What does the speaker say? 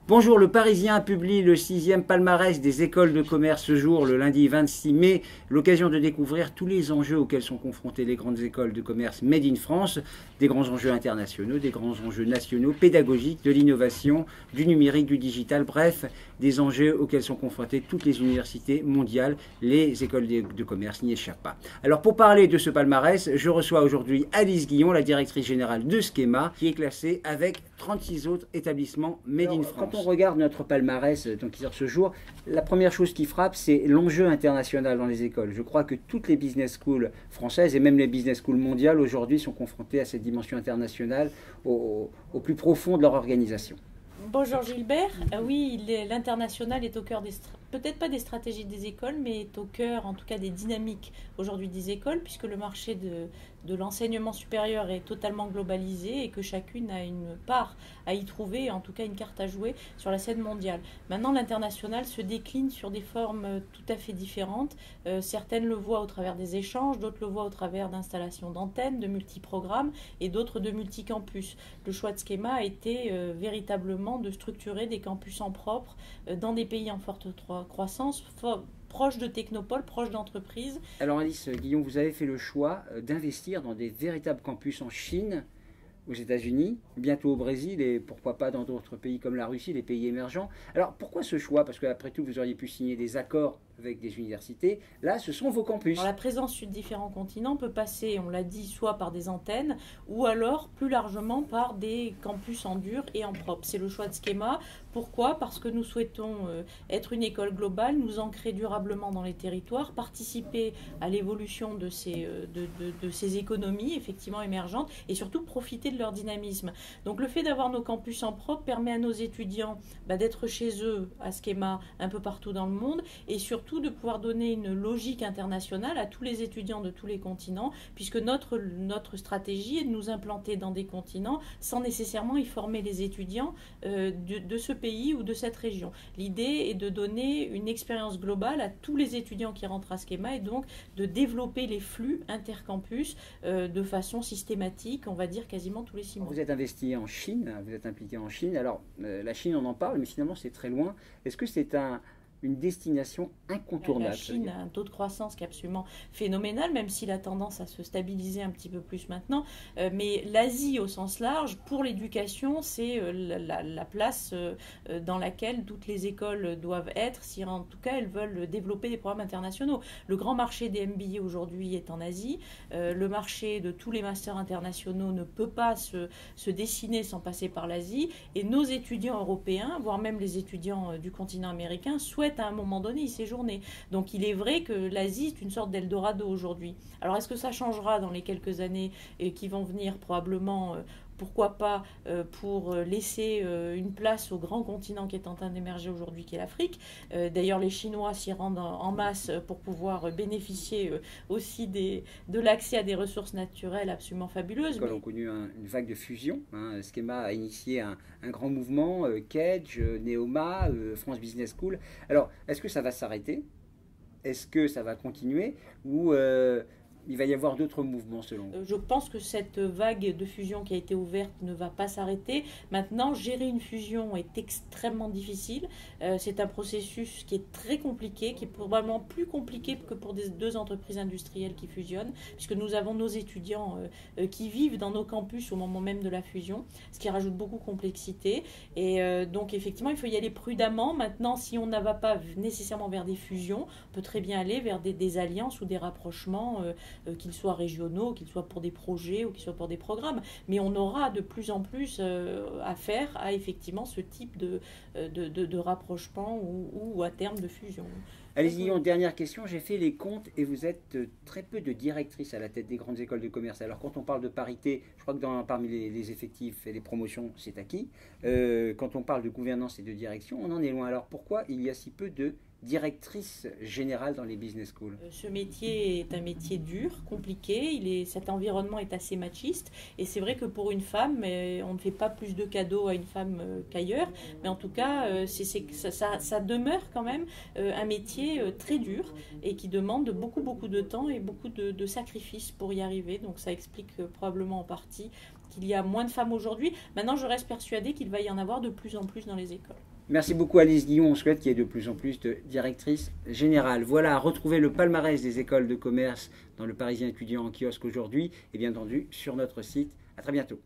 Bonjour, le Parisien publie le 6e palmarès des écoles de commerce ce jour, le lundi 26 mai. L'occasion de découvrir tous les enjeux auxquels sont confrontées les grandes écoles de commerce Made in France, des grands enjeux internationaux, des grands enjeux nationaux, pédagogiques, de l'innovation, du numérique, du digital, bref, des enjeux auxquels sont confrontées toutes les universités mondiales. Les écoles de commerce n'y échappent pas. Alors pour parler de ce palmarès, je reçois aujourd'hui Alice Guillon, la directrice générale de Schema, qui est classée avec 36 autres établissements Made in France. Quand on regarde notre palmarès qui sort ce jour, la première chose qui frappe, c'est l'enjeu international dans les écoles. Je crois que toutes les business schools françaises et même les business schools mondiales aujourd'hui sont confrontées à cette dimension internationale au plus profond de leur organisation. Bonjour Gilbert. Oui, l'international est au cœur peut-être pas des stratégies des écoles, mais est au cœur en tout cas des dynamiques aujourd'hui des écoles, puisque le marché de l'enseignement supérieur est totalement globalisé et que chacune a une part à y trouver, en tout cas une carte à jouer sur la scène mondiale. Maintenant, l'international se décline sur des formes tout à fait différentes. Certaines le voient au travers des échanges, d'autres le voient au travers d'installations d'antennes, de multiprogrammes et d'autres de multicampus. Le choix de Schema a été véritablement de structurer des campus en propre dans des pays en forte croissance, proche de technopoles, proche d'entreprises. Alors Alice Guillon, vous avez fait le choix d'investir dans des véritables campus en Chine, aux États-Unis, bientôt au Brésil et pourquoi pas dans d'autres pays comme la Russie, les pays émergents. Alors pourquoi ce choix? Parce qu'après tout, vous auriez pu signer des accords avec des universités. Là, ce sont vos campus. Alors, la présence sur différents continents peut passer, on l'a dit, soit par des antennes ou alors plus largement par des campus en dur et en propre. C'est le choix de Schema. Pourquoi? Parce que nous souhaitons être une école globale, nous ancrer durablement dans les territoires, participer à l'évolution de ces économies effectivement émergentes et surtout profiter de leur dynamisme. Donc le fait d'avoir nos campus en propre permet à nos étudiants d'être chez eux à Schema un peu partout dans le monde et surtout de pouvoir donner une logique internationale à tous les étudiants de tous les continents, puisque notre stratégie est de nous implanter dans des continents sans nécessairement y former les étudiants de ce pays ou de cette région. L'idée est de donner une expérience globale à tous les étudiants qui rentrent à Schema et donc de développer les flux intercampus de façon systématique, on va dire quasiment tous les 6 mois. Vous êtes investi en Chine, vous êtes impliqué en Chine. Alors la Chine, on en parle, mais finalement c'est très loin. Est-ce que c'est une destination incontournable? La Chine a un taux de croissance qui est absolument phénoménal, même s'il a tendance à se stabiliser un petit peu plus maintenant. Mais l'Asie au sens large, pour l'éducation, c'est la place dans laquelle toutes les écoles doivent être, si en tout cas elles veulent développer des programmes internationaux. Le grand marché des MBA aujourd'hui est en Asie. Le marché de tous les masters internationaux ne peut pas se dessiner sans passer par l'Asie. Et nos étudiants européens, voire même les étudiants du continent américain, souhaitent à un moment donné y séjourner. Donc il est vrai que l'Asie est une sorte d'Eldorado aujourd'hui. Alors est-ce que ça changera dans les quelques années qui vont venir? Probablement, pourquoi pas, pour laisser une place au grand continent qui est en train d'émerger aujourd'hui, qui est l'Afrique. D'ailleurs, les Chinois s'y rendent en masse pour pouvoir bénéficier aussi de l'accès à des ressources naturelles absolument fabuleuses. Les écoles ont connu une vague de fusion. Schema a initié un grand mouvement, Kedge, Neoma, France Business School. Alors, est-ce que ça va s'arrêter? Est-ce que ça va continuer? Ou il va y avoir d'autres mouvements selon vous? Je pense que cette vague de fusion qui a été ouverte ne va pas s'arrêter. Maintenant, gérer une fusion est extrêmement difficile. C'est un processus qui est très compliqué, qui est probablement plus compliqué que pour deux entreprises industrielles qui fusionnent, puisque nous avons nos étudiants qui vivent dans nos campus au moment même de la fusion, ce qui rajoute beaucoup de complexité. Et donc, effectivement, il faut y aller prudemment. Maintenant, si on ne va pas nécessairement vers des fusions, on peut très bien aller vers des alliances ou des rapprochements qu'ils soient régionaux, qu'ils soient pour des projets ou qu'ils soient pour des programmes. Mais on aura de plus en plus affaire à effectivement ce type de rapprochement ou à terme de fusion. Allez-y, dernière question. J'ai fait les comptes et vous êtes très peu de directrices à la tête des grandes écoles de commerce. Alors quand on parle de parité, je crois que parmi les effectifs et les promotions, c'est acquis. Quand on parle de gouvernance et de direction, on en est loin. Alors pourquoi il y a si peu de directrice générale dans les business schools? Ce métier est un métier dur, compliqué, cet environnement est assez machiste et c'est vrai que pour une femme, on ne fait pas plus de cadeaux à une femme qu'ailleurs, mais en tout cas ça demeure quand même un métier très dur et qui demande beaucoup de temps et beaucoup de sacrifices pour y arriver, donc ça explique probablement en partie qu'il y a moins de femmes aujourd'hui. Maintenant je reste persuadée qu'il va y en avoir de plus en plus dans les écoles. Merci beaucoup Alice Guillon, on souhaite qu'il y ait de plus en plus de directrices générales. Voilà, retrouvez le palmarès des écoles de commerce dans le Parisien étudiant en kiosque aujourd'hui et bien entendu sur notre site. À très bientôt.